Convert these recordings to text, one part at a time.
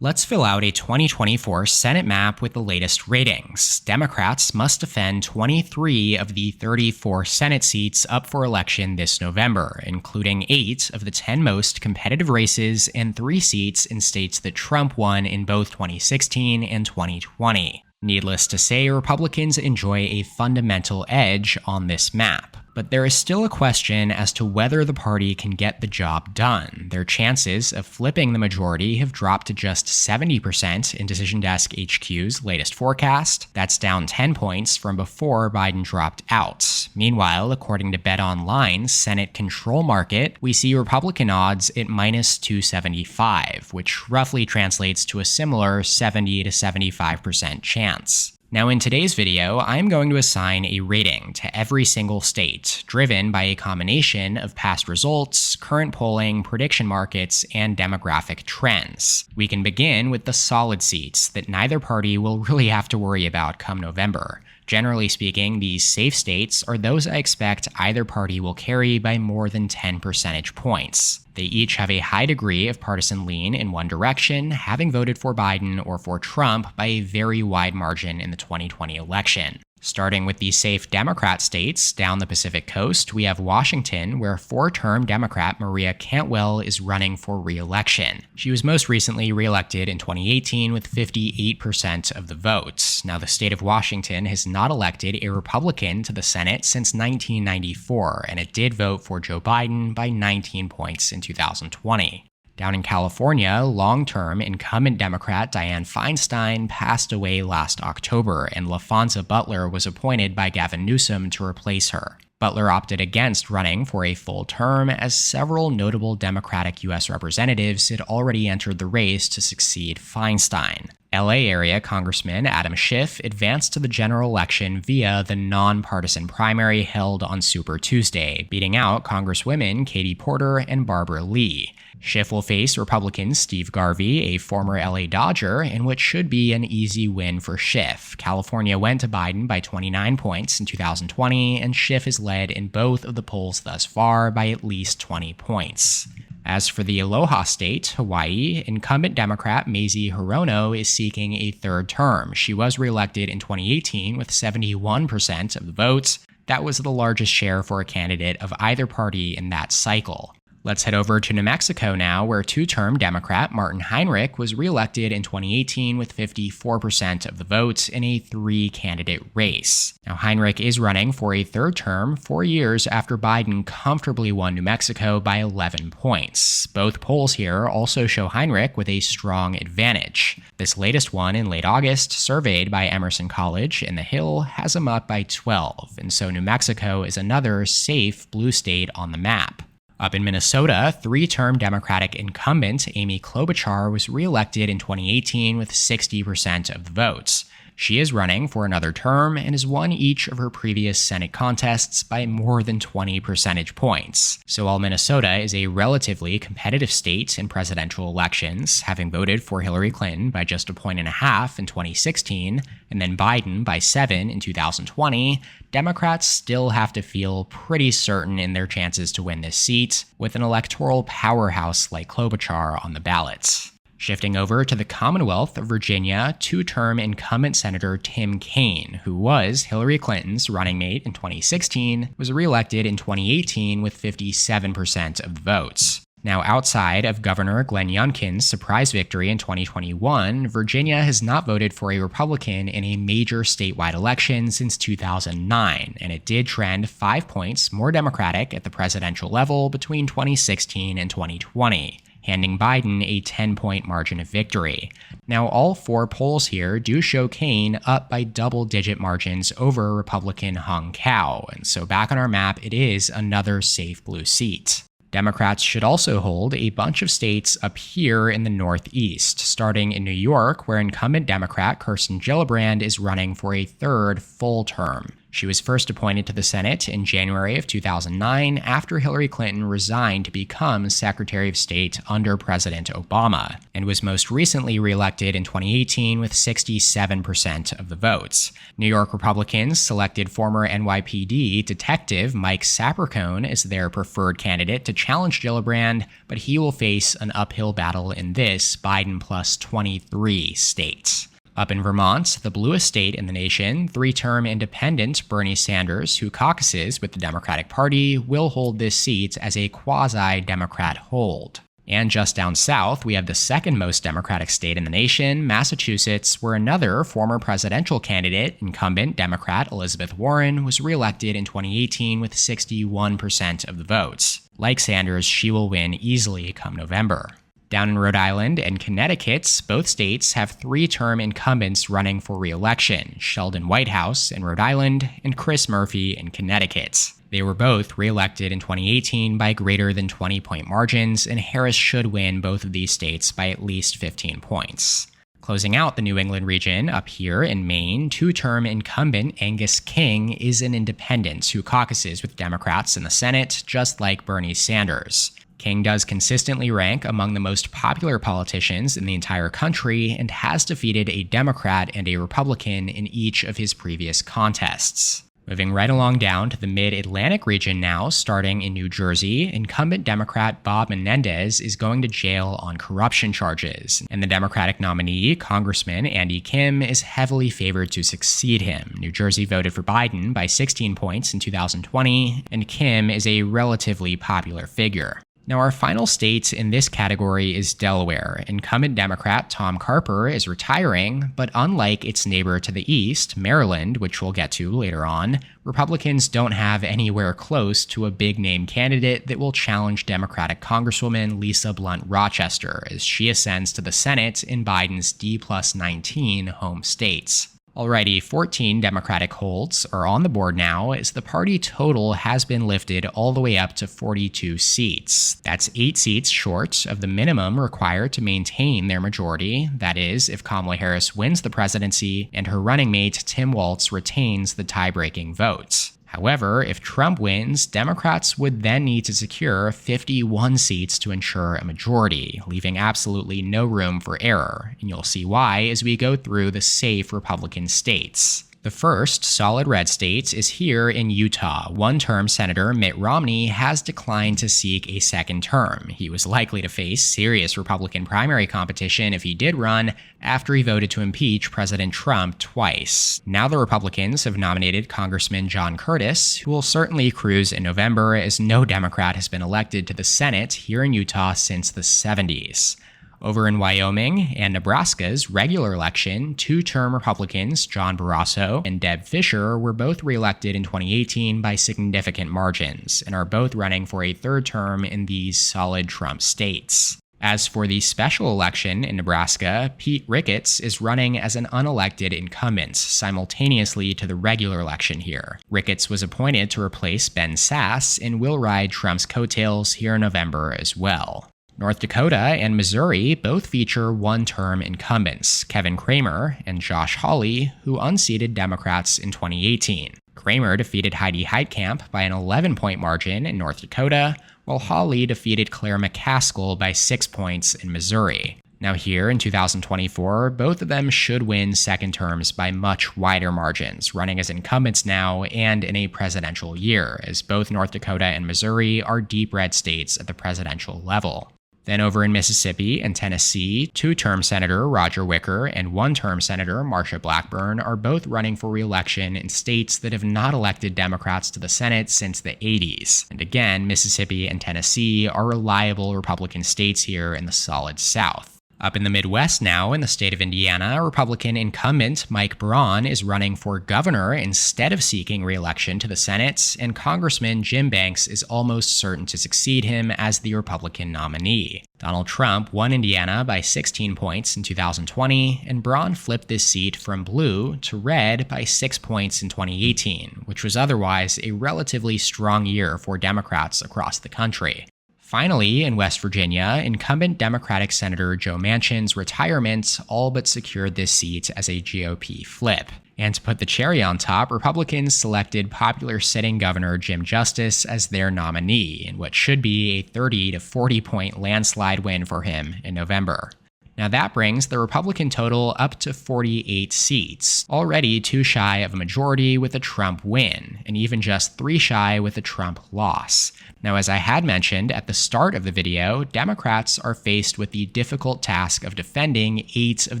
Let's fill out a 2024 Senate map with the latest ratings. Democrats must defend 23 of the 34 Senate seats up for election this November, including 8 of the 10 most competitive races and 3 seats in states that Trump won in both 2016 and 2020. Needless to say, Republicans enjoy a fundamental edge on this map. But there is still a question as to whether the party can get the job done. Their chances of flipping the majority have dropped to just 70% in Decision Desk HQ's latest forecast. That's down 10 points from before Biden dropped out. Meanwhile, according to BetOnline's Senate Control Market, we see Republican odds at minus 275, which roughly translates to a similar 70 to 75% chance. Now in today's video, I'm going to assign a rating to every single state, driven by a combination of past results, current polling, prediction markets, and demographic trends. We can begin with the solid seats that neither party will really have to worry about come November. Generally speaking, these safe states are those I expect either party will carry by more than 10 percentage points. They each have a high degree of partisan lean in one direction, having voted for Biden or for Trump by a very wide margin in the 2020 election. Starting with the safe Democrat states down the Pacific coast, we have Washington, where 4-term Democrat Maria Cantwell is running for re-election. She was most recently re-elected in 2018 with 58% of the votes. Now, the state of Washington has not elected a Republican to the Senate since 1994, and it did vote for Joe Biden by 19 points in 2020. Down in California, long-term incumbent Democrat Dianne Feinstein passed away last October, and LaFonza Butler was appointed by Gavin Newsom to replace her. Butler opted against running for a full term, as several notable Democratic U.S. representatives had already entered the race to succeed Feinstein. LA area Congressman Adam Schiff advanced to the general election via the non-partisan primary held on Super Tuesday, beating out Congresswomen Katie Porter and Barbara Lee. Schiff will face Republican Steve Garvey, a former LA Dodger, in what should be an easy win for Schiff. California went to Biden by 29 points in 2020, and Schiff has led in both of the polls thus far by at least 20 points. As for the Aloha State, Hawaii, incumbent Democrat Mazie Hirono is seeking a third term. She was reelected in 2018 with 71% of the votes. That was the largest share for a candidate of either party in that cycle. Let's head over to New Mexico now, where 2-term Democrat Martin Heinrich was reelected in 2018 with 54% of the votes in a 3-candidate race. Now, Heinrich is running for a third term 4 years after Biden comfortably won New Mexico by 11 points. Both polls here also show Heinrich with a strong advantage. This latest one in late August, surveyed by Emerson College in The Hill, has him up by 12, and so New Mexico is another safe blue state on the map. Up in Minnesota, 3-term Democratic incumbent Amy Klobuchar was reelected in 2018 with 60% of the votes. She is running for another term and has won each of her previous Senate contests by more than 20 percentage points. So while Minnesota is a relatively competitive state in presidential elections, having voted for Hillary Clinton by just 1.5 points in 2016, and then Biden by 7 in 2020, Democrats still have to feel pretty certain in their chances to win this seat, with an electoral powerhouse like Klobuchar on the ballot. Shifting over to the Commonwealth of Virginia, 2-term incumbent Senator Tim Kaine, who was Hillary Clinton's running mate in 2016, was reelected in 2018 with 57% of the votes. Now, outside of Governor Glenn Youngkin's surprise victory in 2021, Virginia has not voted for a Republican in a major statewide election since 2009, and it did trend 5 points more Democratic at the presidential level between 2016 and 2020. Handing Biden a 10-point margin of victory. Now, all 4 polls here do show Kaine up by double-digit margins over Republican Hung Cao, and so back on our map, it is another safe blue seat. Democrats should also hold a bunch of states up here in the Northeast, starting in New York, where incumbent Democrat Kirsten Gillibrand is running for a third full term. She was first appointed to the Senate in January of 2009 after Hillary Clinton resigned to become Secretary of State under President Obama, and was most recently reelected in 2018 with 67% of the votes. New York Republicans selected former NYPD detective Mike Sapercone as their preferred candidate to challenge Gillibrand, but he will face an uphill battle in this Biden plus 23 state. Up in Vermont, the bluest state in the nation, three-term independent Bernie Sanders, who caucuses with the Democratic Party, will hold this seat as a quasi-Democrat hold. And just down south, we have the second most Democratic state in the nation, Massachusetts, where another former presidential candidate, incumbent Democrat Elizabeth Warren, was reelected in 2018 with 61% of the votes. Like Sanders, she will win easily come November. Down in Rhode Island and Connecticut, both states have three-term incumbents running for re-election, Sheldon Whitehouse in Rhode Island and Chris Murphy in Connecticut. They were both re-elected in 2018 by greater than 20-point margins, and Harris should win both of these states by at least 15 points. Closing out the New England region, up here in Maine, two-term incumbent Angus King is an independent who caucuses with Democrats in the Senate, just like Bernie Sanders. King does consistently rank among the most popular politicians in the entire country and has defeated a Democrat and a Republican in each of his previous contests. Moving right along down to the Mid-Atlantic region now, starting in New Jersey, incumbent Democrat Bob Menendez is going to jail on corruption charges, and the Democratic nominee, Congressman Andy Kim, is heavily favored to succeed him. New Jersey voted for Biden by 16 points in 2020, and Kim is a relatively popular figure. Now, our final state in this category is Delaware. Incumbent Democrat Tom Carper is retiring, but unlike its neighbor to the east, Maryland, which we'll get to later on, Republicans don't have anywhere close to a big-name candidate that will challenge Democratic Congresswoman Lisa Blunt Rochester as she ascends to the Senate in Biden's D+19 home states. Alrighty, 14 Democratic holds are on the board now as the party total has been lifted all the way up to 42 seats. That's 8 seats short of the minimum required to maintain their majority. That is, if Kamala Harris wins the presidency and her running mate Tim Walz retains the tie-breaking vote. However, if Trump wins, Democrats would then need to secure 51 seats to ensure a majority, leaving absolutely no room for error, and you'll see why as we go through the safe Republican states. The first solid red state is here in Utah. One-term Senator Mitt Romney has declined to seek a second term. He was likely to face serious Republican primary competition if he did run after he voted to impeach President Trump twice. Now the Republicans have nominated Congressman John Curtis, who will certainly cruise in November as no Democrat has been elected to the Senate here in Utah since the 70s. Over in Wyoming and Nebraska's regular election, two-term Republicans John Barrasso and Deb Fischer were both reelected in 2018 by significant margins and are both running for a third term in these solid Trump states. As for the special election in Nebraska, Pete Ricketts is running as an unelected incumbent, simultaneously to the regular election here. Ricketts was appointed to replace Ben Sasse and will ride Trump's coattails here in November as well. North Dakota and Missouri both feature one-term incumbents, Kevin Cramer and Josh Hawley, who unseated Democrats in 2018. Cramer defeated Heidi Heitkamp by an 11-point margin in North Dakota, while Hawley defeated Claire McCaskill by 6 points in Missouri. Now here in 2024, both of them should win second terms by much wider margins, running as incumbents now and in a presidential year, as both North Dakota and Missouri are deep red states at the presidential level. Then over in Mississippi and Tennessee, two-term Senator Roger Wicker and one-term Senator Marsha Blackburn are both running for re-election in states that have not elected Democrats to the Senate since the 80s. And again, Mississippi and Tennessee are reliable Republican states here in the solid South. Up in the Midwest now, in the state of Indiana, Republican incumbent Mike Braun is running for governor instead of seeking re-election to the Senate, and Congressman Jim Banks is almost certain to succeed him as the Republican nominee. Donald Trump won Indiana by 16 points in 2020, and Braun flipped this seat from blue to red by 6 points in 2018, which was otherwise a relatively strong year for Democrats across the country. Finally, in West Virginia, incumbent Democratic Senator Joe Manchin's retirement all but secured this seat as a GOP flip. And to put the cherry on top, Republicans selected popular sitting Governor Jim Justice as their nominee in what should be a 30 to 40 point landslide win for him in November. Now that brings the Republican total up to 48 seats, already 2 shy of a majority with a Trump win, and even just 3 shy with a Trump loss. Now, as I had mentioned at the start of the video, Democrats are faced with the difficult task of defending 8 of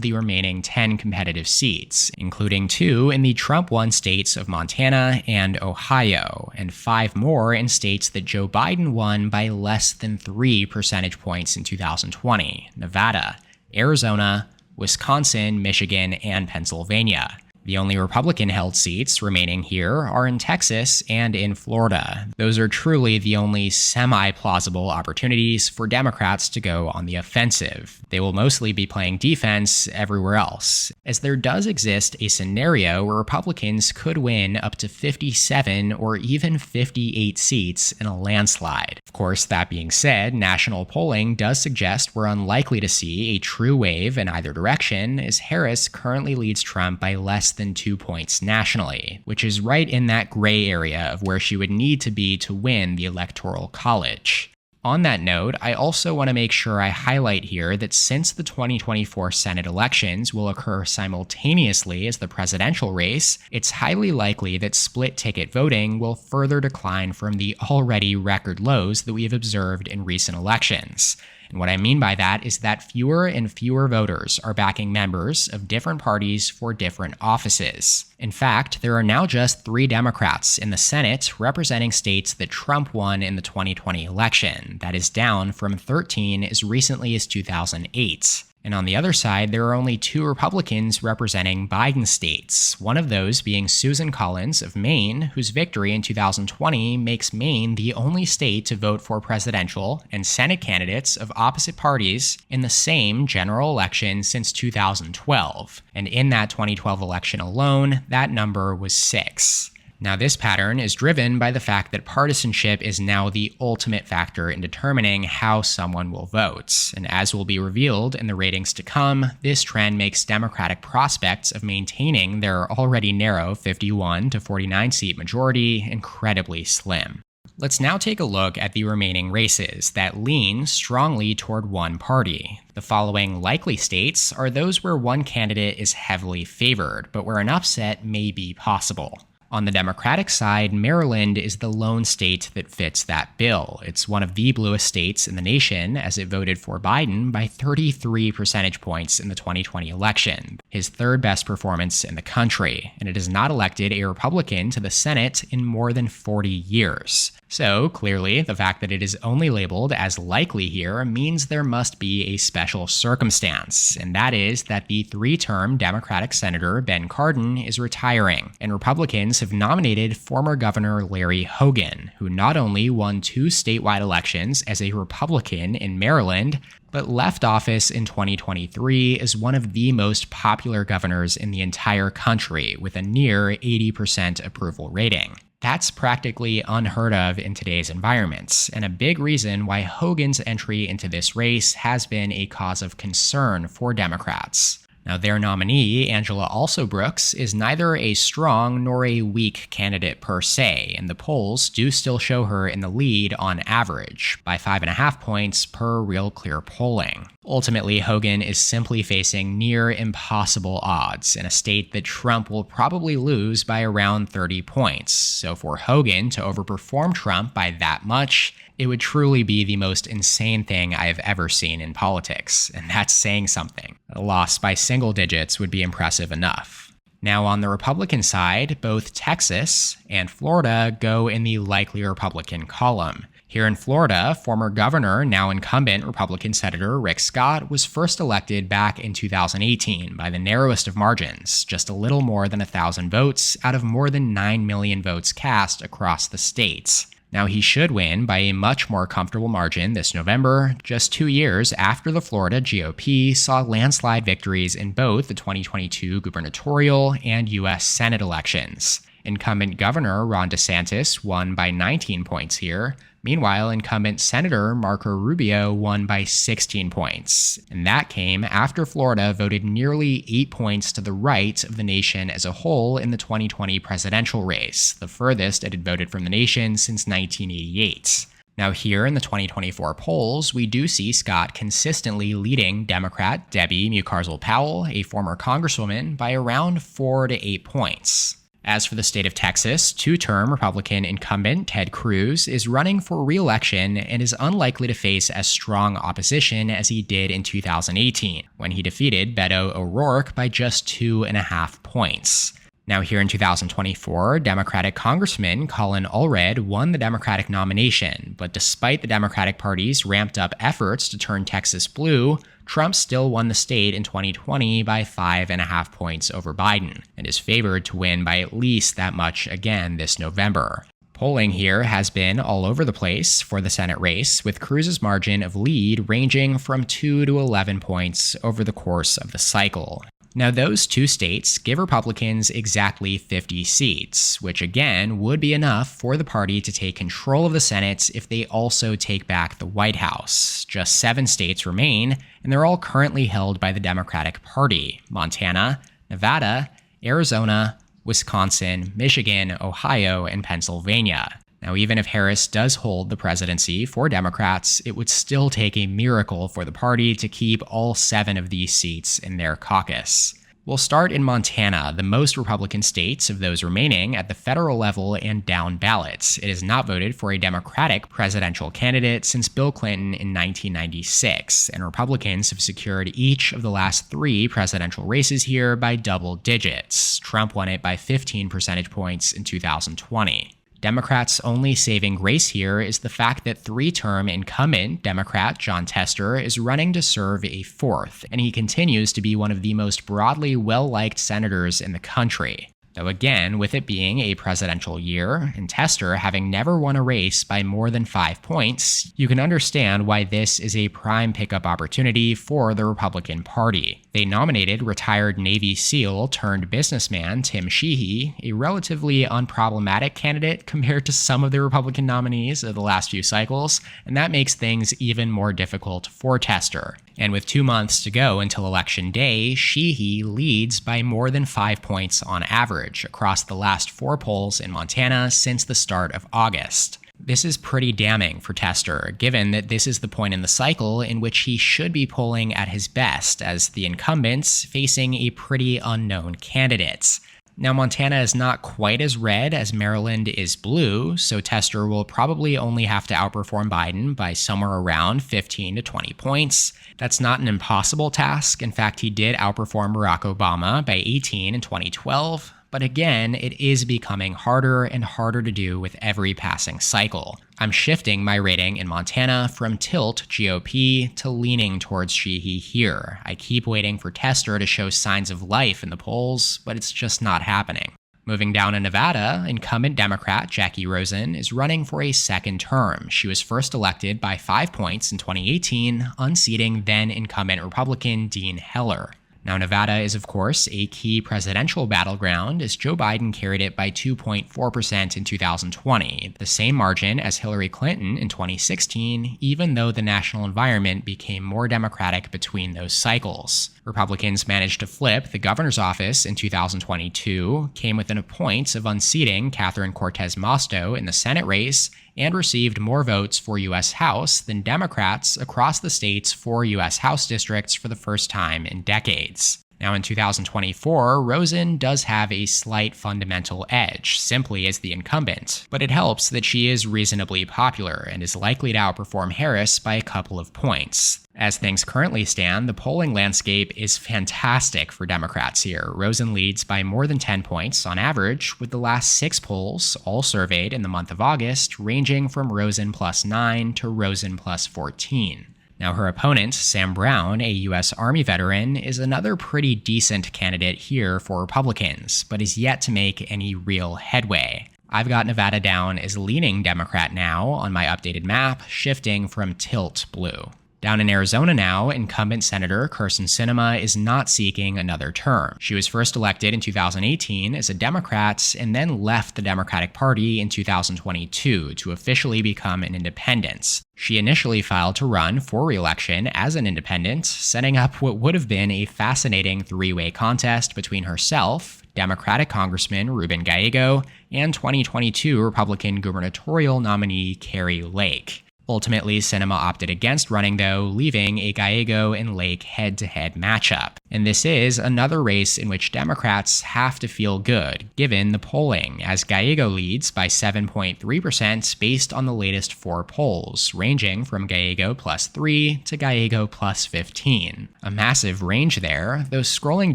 the remaining 10 competitive seats, including 2 in the Trump-won states of Montana and Ohio, and 5 more in states that Joe Biden won by less than 3 percentage points in 2020: Nevada, Arizona, Wisconsin, Michigan, and Pennsylvania. The only Republican-held seats remaining here are in Texas and in Florida. Those are truly the only semi-plausible opportunities for Democrats to go on the offensive. They will mostly be playing defense everywhere else, as there does exist a scenario where Republicans could win up to 57 or even 58 seats in a landslide. Of course, that being said, national polling does suggest we're unlikely to see a true wave in either direction, as Harris currently leads Trump by less than 2 points nationally, which is right in that gray area of where she would need to be to win the Electoral College. On that note, I also want to make sure I highlight here that since the 2024 Senate elections will occur simultaneously as the presidential race, it's highly likely that split-ticket voting will further decline from the already record lows that we have observed in recent elections. And what I mean by that is that fewer and fewer voters are backing members of different parties for different offices. In fact, there are now just 3 Democrats in the Senate representing states that Trump won in the 2020 election. That is down from 13 as recently as 2008. And on the other side, there are only 2 Republicans representing Biden states, one of those being Susan Collins of Maine, whose victory in 2020 makes Maine the only state to vote for presidential and Senate candidates of opposite parties in the same general election since 2012. And in that 2012 election alone, that number was 6. Now, this pattern is driven by the fact that partisanship is now the ultimate factor in determining how someone will vote. And as will be revealed in the ratings to come, this trend makes Democratic prospects of maintaining their already narrow 51 to 49 seat majority incredibly slim. Let's now take a look at the remaining races that lean strongly toward one party. The following likely states are those where one candidate is heavily favored, but where an upset may be possible. On the Democratic side, Maryland is the lone state that fits that bill. It's one of the bluest states in the nation, as it voted for Biden by 33 percentage points in the 2020 election, his 3rd best performance in the country, and it has not elected a Republican to the Senate in more than 40 years. So, clearly, the fact that it is only labeled as likely here means there must be a special circumstance, and that is that the 3-term Democratic Senator Ben Cardin is retiring, and Republicans have nominated former Governor Larry Hogan, who not only won 2 statewide elections as a Republican in Maryland, but left office in 2023 as one of the most popular governors in the entire country with a near 80% approval rating. That's practically unheard of in today's environments, and a big reason why Hogan's entry into this race has been a cause of concern for Democrats. Now, their nominee, Angela Alsobrooks, is neither a strong nor a weak candidate per se, and the polls do still show her in the lead on average, by 5.5 points per Real Clear polling. Ultimately, Hogan is simply facing near impossible odds in a state that Trump will probably lose by around 30 points. So for Hogan to overperform Trump by that much, it would truly be the most insane thing I have ever seen in politics, and that's saying something. A loss by single digits would be impressive enough. Now, on the Republican side, both Texas and Florida go in the likely Republican column. Here in Florida, former governor, now incumbent Republican Senator Rick Scott was first elected back in 2018 by the narrowest of margins, just a little more than 1,000 votes out of more than 9 million votes cast across the states. Now, he should win by a much more comfortable margin this November, just 2 years after the Florida GOP saw landslide victories in both the 2022 gubernatorial and U.S. Senate elections. Incumbent Governor Ron DeSantis won by 19 points here. Meanwhile, incumbent Senator Marco Rubio won by 16 points. And that came after Florida voted nearly 8 points to the right of the nation as a whole in the 2020 presidential race, the furthest it had voted from the nation since 1988. Now here in the 2024 polls, we do see Scott consistently leading Democrat Debbie Mucarsel-Powell, a former congresswoman, by around 4 to 8 points. As for the state of Texas, two-term Republican incumbent Ted Cruz is running for re-election and is unlikely to face as strong opposition as he did in 2018, when he defeated Beto O'Rourke by just 2.5 points. Now here in 2024, Democratic Congressman Colin Allred won the Democratic nomination, but despite the Democratic Party's ramped-up efforts to turn Texas blue, Trump still won the state in 2020 by 5.5 points over Biden, and is favored to win by at least that much again this November. Polling here has been all over the place for the Senate race, with Cruz's margin of lead ranging from 2 to 11 points over the course of the cycle. Now, those two states give Republicans exactly 50 seats, which again would be enough for the party to take control of the Senate if they also take back the White House. Just 7 states remain, and they're all currently held by the Democratic Party: Montana, Nevada, Arizona, Wisconsin, Michigan, Ohio, and Pennsylvania. Now, even if Harris does hold the presidency for Democrats, it would still take a miracle for the party to keep all 7 of these seats in their caucus. We'll start in Montana, the most Republican state of those remaining at the federal level and down ballots. It has not voted for a Democratic presidential candidate since Bill Clinton in 1996, and Republicans have secured each of the last 3 presidential races here by double digits. Trump won it by 15 percentage points in 2020. Democrats' only saving grace here is the fact that 3-term incumbent Democrat Jon Tester is running to serve a 4th, and he continues to be one of the most broadly well-liked senators in the country. Though again, with it being a presidential year, and Tester having never won a race by more than 5 points, you can understand why this is a prime pickup opportunity for the Republican Party. They nominated retired Navy SEAL turned businessman Tim Sheehy, a relatively unproblematic candidate compared to some of the Republican nominees of the last few cycles, and that makes things even more difficult for Tester. And with 2 months to go until Election Day, Sheehy leads by more than 5 points on average across the last 4 polls in Montana since the start of August. This is pretty damning for Tester, given that this is the point in the cycle in which he should be polling at his best as the incumbents facing a pretty unknown candidate. Now, Montana is not quite as red as Maryland is blue, so Tester will probably only have to outperform Biden by somewhere around 15 to 20 points. That's not an impossible task. In fact, he did outperform Barack Obama by 18 in 2012. But again, it is becoming harder and harder to do with every passing cycle. I'm shifting my rating in Montana from tilt GOP to leaning towards Sheehy here. I keep waiting for Tester to show signs of life in the polls, but it's just not happening. Moving down in Nevada, incumbent Democrat Jackie Rosen is running for a 2nd term. She was first elected by 5 points in 2018, unseating then incumbent Republican Dean Heller. Now, Nevada is, of course, a key presidential battleground, as Joe Biden carried it by 2.4% in 2020, the same margin as Hillary Clinton in 2016, even though the national environment became more Democratic between those cycles. Republicans managed to flip the governor's office in 2022, came within a point of unseating Catherine Cortez Masto in the Senate race, and received more votes for U.S. House than Democrats across the state's 4 U.S. House districts for the first time in decades. Now, in 2024, Rosen does have a slight fundamental edge, simply as the incumbent, but it helps that she is reasonably popular and is likely to outperform Harris by a couple of points. As things currently stand, the polling landscape is fantastic for Democrats here. Rosen leads by more than 10 points on average, with the last 6 polls, all surveyed in the month of August, ranging from Rosen +9 to Rosen +14. Now, her opponent, Sam Brown, a U.S. Army veteran, is another pretty decent candidate here for Republicans, but is yet to make any real headway. I've got Nevada down as leaning Democrat now on my updated map, shifting from tilt blue. Down in Arizona now, incumbent Senator Kyrsten Sinema is not seeking another term. She was first elected in 2018 as a Democrat and then left the Democratic Party in 2022 to officially become an independent. She initially filed to run for re-election as an independent, setting up what would have been a fascinating three-way contest between herself, Democratic Congressman Ruben Gallego, and 2022 Republican gubernatorial nominee Kari Lake. Ultimately, Sinema opted against running, though, leaving a Gallego and Lake head-to-head matchup. And this is another race in which Democrats have to feel good, given the polling, as Gallego leads by 7.3% based on the latest 4 polls, ranging from Gallego +3 to Gallego +15. A massive range there, though scrolling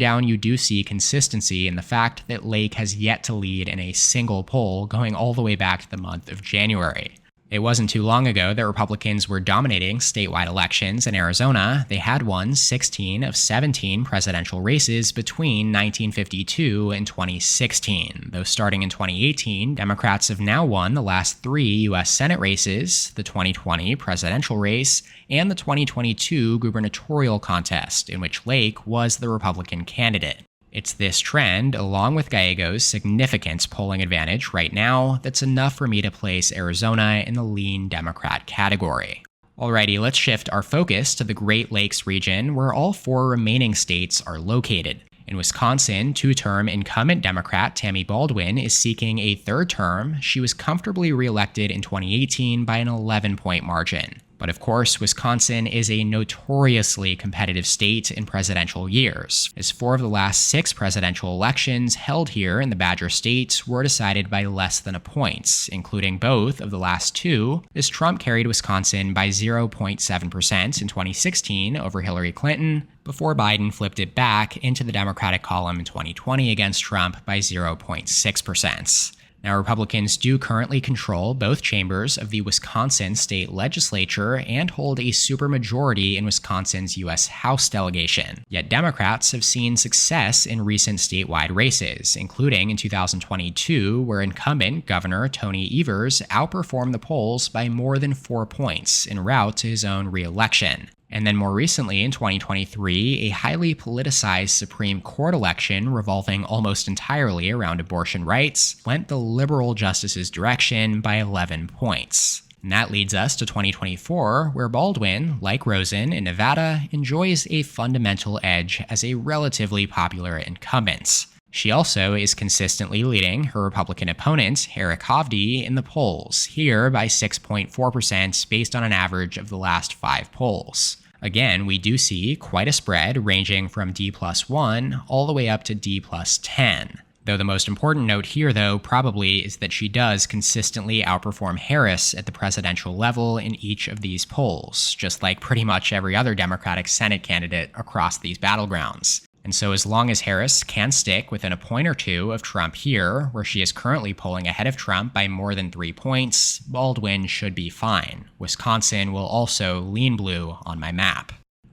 down you do see consistency in the fact that Lake has yet to lead in a single poll going all the way back to the month of January. It wasn't too long ago that Republicans were dominating statewide elections in Arizona. They had won 16 of 17 presidential races between 1952 and 2016. Though starting in 2018, Democrats have now won the last 3 U.S. Senate races, the 2020 presidential race, and the 2022 gubernatorial contest, in which Lake was the Republican candidate. It's this trend, along with Gallego's significant polling advantage right now, that's enough for me to place Arizona in the lean Democrat category. Alrighty, let's shift our focus to the Great Lakes region, where all 4 remaining states are located. In Wisconsin, 2-term incumbent Democrat Tammy Baldwin is seeking a 3rd term. She was comfortably reelected in 2018 by an 11-point margin. But of course, Wisconsin is a notoriously competitive state in presidential years, as 4 of the last 6 presidential elections held here in the Badger State were decided by less than a point, including both of the last 2, as Trump carried Wisconsin by 0.7% in 2016 over Hillary Clinton, before Biden flipped it back into the Democratic column in 2020 against Trump by 0.6%. Now, Republicans do currently control both chambers of the Wisconsin state legislature and hold a supermajority in Wisconsin's U.S. House delegation. Yet Democrats have seen success in recent statewide races, including in 2022, where incumbent Governor Tony Evers outperformed the polls by more than 4 points en route to his own re-election. And then more recently, in 2023, a highly politicized Supreme Court election revolving almost entirely around abortion rights went the liberal justice's direction by 11 points. And that leads us to 2024, where Baldwin, like Rosen in Nevada, enjoys a fundamental edge as a relatively popular incumbent. She also is consistently leading her Republican opponent, Eric Hovde, in the polls, here by 6.4% based on an average of the last 5 polls. Again, we do see quite a spread ranging from D+1 all the way up to D+10. Though the most important note here, though, probably is that she does consistently outperform Harris at the presidential level in each of these polls, just like pretty much every other Democratic Senate candidate across these battlegrounds. And so as long as Harris can stick within a point or 2 of Trump here, where she is currently polling ahead of Trump by more than 3 points, Baldwin should be fine. Wisconsin will also lean blue on my map.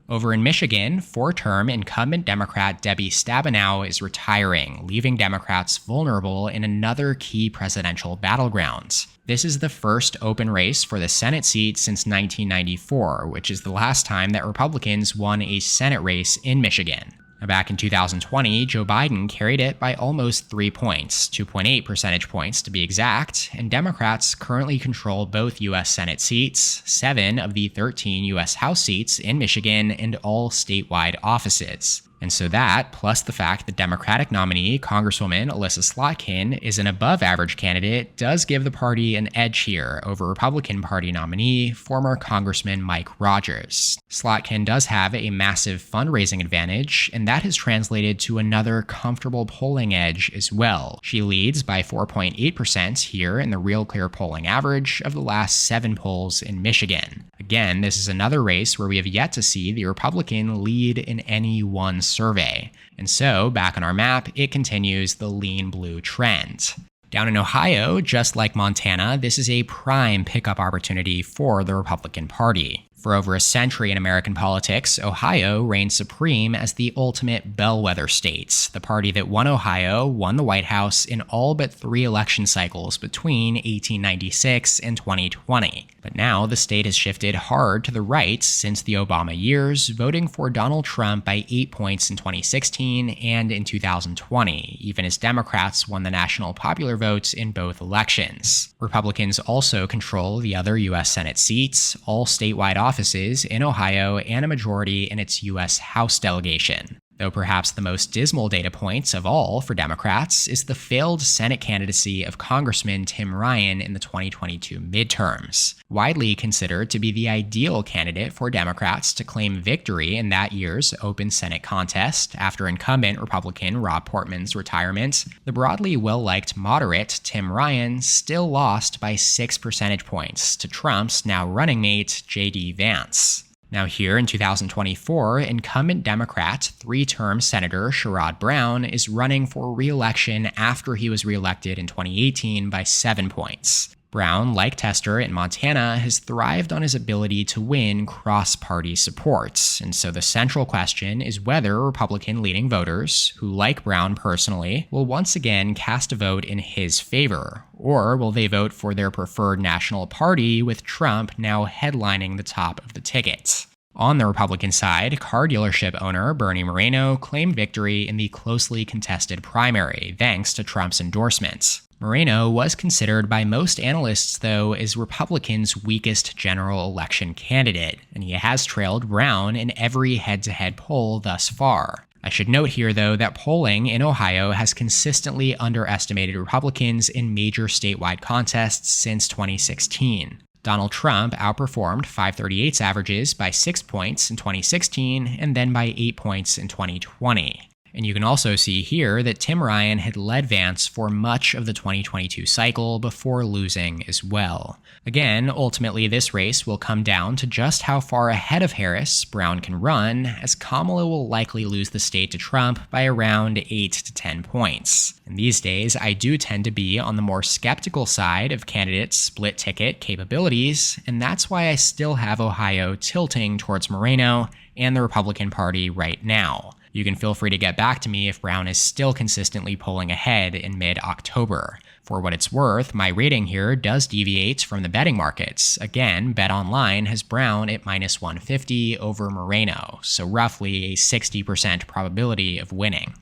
Over in Michigan, 4-term incumbent Democrat Debbie Stabenow is retiring, leaving Democrats vulnerable in another key presidential battleground. This is the first open race for the Senate seat since 1994, which is the last time that Republicans won a Senate race in Michigan. Back in 2020, Joe Biden carried it by almost 3 points, 2.8 percentage points to be exact, and Democrats currently control both U.S. Senate seats, 7 of the 13 U.S. House seats in Michigan, and all statewide offices. And so that, plus the fact that Democratic nominee Congresswoman Alyssa Slotkin is an above-average candidate, does give the party an edge here over Republican Party nominee, former Congressman Mike Rogers. Slotkin does have a massive fundraising advantage, and that has translated to another comfortable polling edge as well. She leads by 4.8% here in the Real Clear polling average of the last 7 polls in Michigan. Again, this is another race where we have yet to see the Republican lead in any one survey. And so, back on our map, it continues the lean blue trend. Down in Ohio, just like Montana, this is a prime pickup opportunity for the Republican Party. For over a century in American politics, Ohio reigned supreme as the ultimate bellwether state. The party that won Ohio won the White House in all but 3 election cycles between 1896 and 2020. But now the state has shifted hard to the right since the Obama years, voting for Donald Trump by 8 points in 2016 and in 2020, even as Democrats won the national popular vote in both elections. Republicans also control the other U.S. Senate seats, all statewide offices in Ohio, and a majority in its U.S. House delegation. Though perhaps the most dismal data points of all for Democrats is the failed Senate candidacy of Congressman Tim Ryan in the 2022 midterms. Widely considered to be the ideal candidate for Democrats to claim victory in that year's open Senate contest after incumbent Republican Rob Portman's retirement, the broadly well-liked moderate Tim Ryan still lost by 6 percentage points to Trump's now running mate J.D. Vance. Now here in 2024, incumbent Democrat, 3-term Senator Sherrod Brown is running for re-election after he was re-elected in 2018 by 7 points. Brown, like Tester in Montana, has thrived on his ability to win cross-party support, and so the central question is whether Republican-leaning voters, who like Brown personally, will once again cast a vote in his favor, or will they vote for their preferred national party with Trump now headlining the top of the ticket. On the Republican side, car dealership owner Bernie Moreno claimed victory in the closely contested primary, thanks to Trump's endorsement. Moreno was considered by most analysts, though, as Republicans' weakest general election candidate, and he has trailed Brown in every head-to-head poll thus far. I should note here, though, that polling in Ohio has consistently underestimated Republicans in major statewide contests since 2016. Donald Trump outperformed 538's averages by 6 points in 2016 and then by 8 points in 2020. And you can also see here that Tim Ryan had led Vance for much of the 2022 cycle before losing as well. Again, ultimately this race will come down to just how far ahead of Harris Brown can run, as Kamala will likely lose the state to Trump by around 8 to 10 points. And these days, I do tend to be on the more skeptical side of candidates' split ticket capabilities, and that's why I still have Ohio tilting towards Moreno and the Republican Party right now. You can feel free to get back to me if Brown is still consistently polling ahead in mid-October. For what it's worth, my rating here does deviate from the betting markets. Again, BetOnline has Brown at minus 150 over Moreno, so roughly a 60% probability of winning.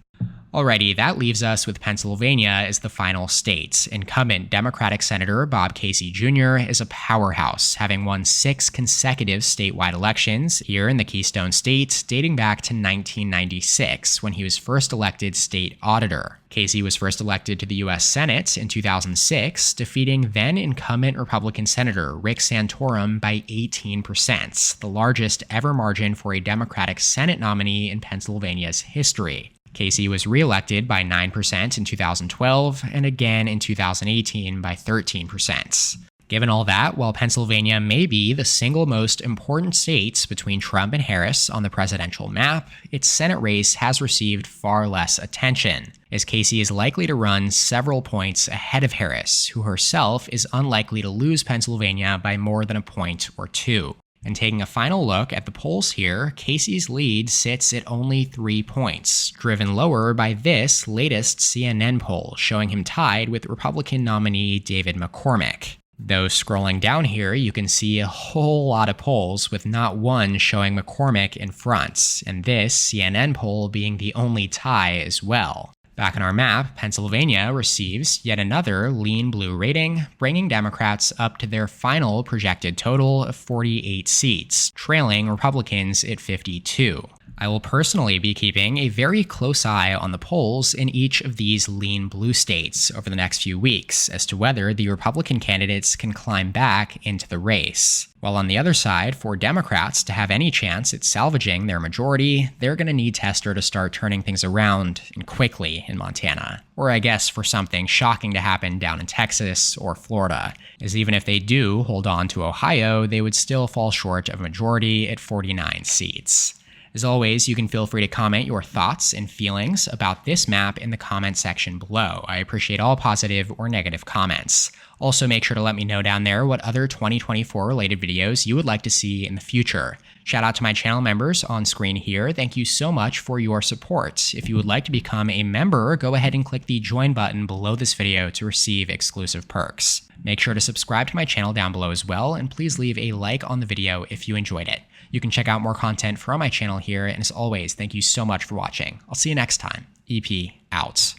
Alrighty, that leaves us with Pennsylvania as the final state. Incumbent Democratic Senator Bob Casey Jr. is a powerhouse, having won 6 consecutive statewide elections here in the Keystone State, dating back to 1996, when he was first elected state auditor. Casey was first elected to the U.S. Senate in 2006, defeating then-incumbent Republican Senator Rick Santorum by 18%, the largest ever margin for a Democratic Senate nominee in Pennsylvania's history. Casey was re-elected by 9% in 2012 and again in 2018 by 13%. Given all that, while Pennsylvania may be the single most important state between Trump and Harris on the presidential map, its Senate race has received far less attention, as Casey is likely to run several points ahead of Harris, who herself is unlikely to lose Pennsylvania by more than a point or 2. And taking a final look at the polls here, Casey's lead sits at only 3 points, driven lower by this latest CNN poll, showing him tied with Republican nominee David McCormick. Though scrolling down here, you can see a whole lot of polls with not one showing McCormick in front, and this CNN poll being the only tie as well. Back on our map, Pennsylvania receives yet another lean blue rating, bringing Democrats up to their final projected total of 48 seats, trailing Republicans at 52. I will personally be keeping a very close eye on the polls in each of these lean blue states over the next few weeks as to whether the Republican candidates can climb back into the race. While on the other side, for Democrats to have any chance at salvaging their majority, they're going to need Tester to start turning things around and quickly in Montana. Or I guess for something shocking to happen down in Texas or Florida, as even if they do hold on to Ohio, they would still fall short of a majority at 49 seats. As always, you can feel free to comment your thoughts and feelings about this map in the comment section below. I appreciate all positive or negative comments. Also, make sure to let me know down there what other 2024 related videos you would like to see in the future. Shout out to my channel members on screen here. Thank you so much for your support. If you would like to become a member, go ahead and click the join button below this video to receive exclusive perks. Make sure to subscribe to my channel down below as well, and please leave a like on the video if you enjoyed it. You can check out more content from my channel here, and as always, thank you so much for watching. I'll see you next time. EP out.